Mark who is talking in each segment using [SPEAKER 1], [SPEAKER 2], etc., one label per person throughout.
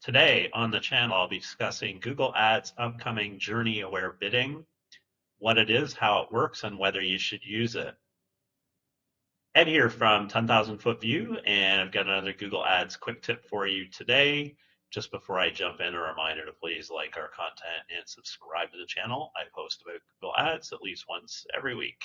[SPEAKER 1] Today on the channel, I'll be discussing Google Ads upcoming journey aware bidding, what it is, how it works, and whether you should use it. Ed here from 10,000 Foot View, and I've got another Google Ads quick tip for you today. Just before I jump in, a reminder to please like our content and subscribe to the channel. I post about Google Ads at least once every week.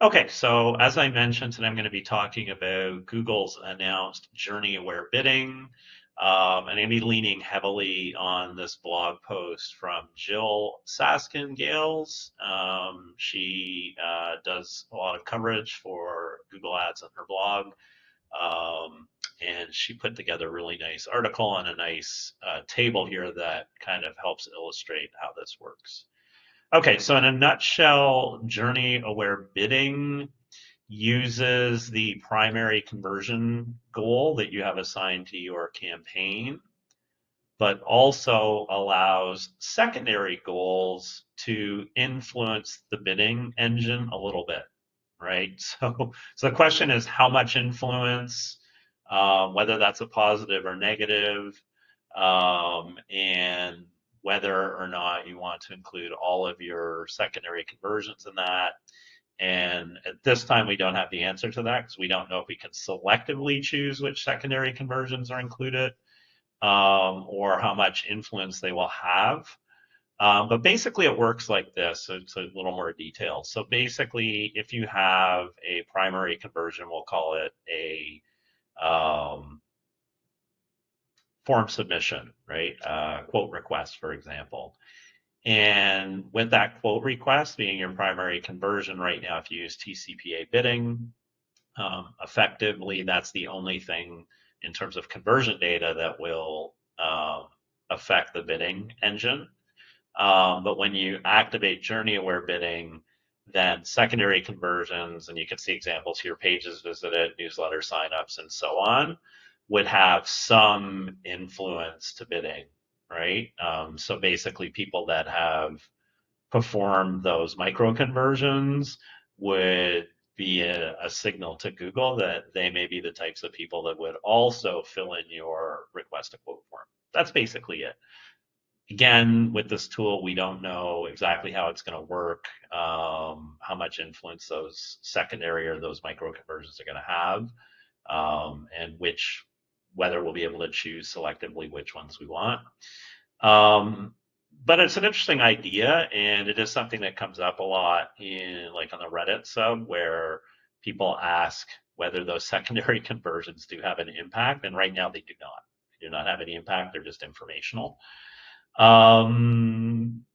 [SPEAKER 1] Okay, so as I mentioned, today I'm going to be talking about Google's announced journey aware bidding. And I'm going to be leaning heavily on this blog post from Jyll Saskin Gales. She does a lot of coverage for Google Ads on her blog. And she put together a really nice article and a nice table here that kind of helps illustrate how this works. Okay, so in a nutshell, journey aware bidding uses the primary conversion goal that you have assigned to your campaign, but also allows secondary goals to influence the bidding engine a little bit, right? So the question is how much influence, whether that's a positive or negative, and whether or not you want to include all of your secondary conversions in that. And at this time, we don't have the answer to that because we don't know if we can selectively choose which secondary conversions are included, or how much influence they will have. But basically, it works like this. So it's a little more detail. So basically, if you have a primary conversion, we'll call it a form submission, right? Quote request, for example. And with that quote request being your primary conversion right now, if you use TCPA bidding, effectively, that's the only thing in terms of conversion data that will affect the bidding engine. But when you activate journey aware bidding, then secondary conversions, and you can see examples here, pages visited, newsletter signups, and so on, would have some influence to bidding, right? So basically, people that have performed those micro conversions would be a signal to Google that they may be the types of people that would also fill in your request a quote form. That's basically it. Again, with this tool, we don't know exactly how it's going to work, how much influence those secondary or those micro conversions are going to have, and whether we'll be able to choose selectively which ones we want. But it's an interesting idea, and it is something that comes up a lot in like on the Reddit sub where people ask whether those secondary conversions do have an impact, and right now they do not. They do not have any impact. They're just informational.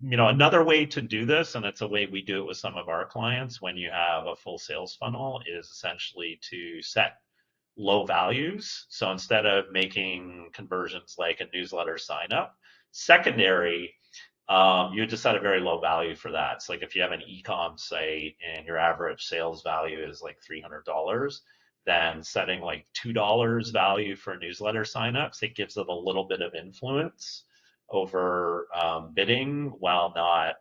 [SPEAKER 1] Another way to do this, and it's a way we do it with some of our clients when you have a full sales funnel, is essentially to set low values. So instead of making conversions like a newsletter sign up, secondary, you just set a very low value for that. So like if you have an e-com site and your average sales value is like $300, then setting like $2 value for newsletter signups, it gives it a little bit of influence over bidding while not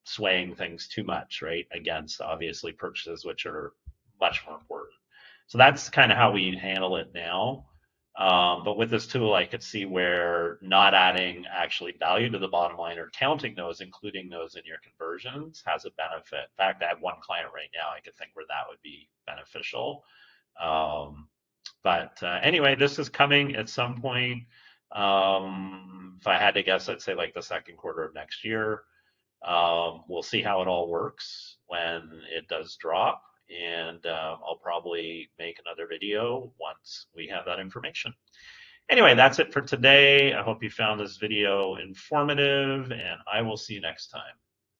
[SPEAKER 1] swaying things too much, right? Against obviously purchases, which are much more important. So that's kind of how we handle it now. But with this tool, I could see where not adding actually value to the bottom line or counting those, including those in your conversions, has a benefit. In fact, I have one client right now I could think where that would be beneficial. But anyway, this is coming at some point. If I had to guess, I'd say like the second quarter of next year. We'll see how it all works when it does drop, and I'll probably make another video once we have that information. Anyway, that's it for today. I hope you found this video informative, and I will see you next time.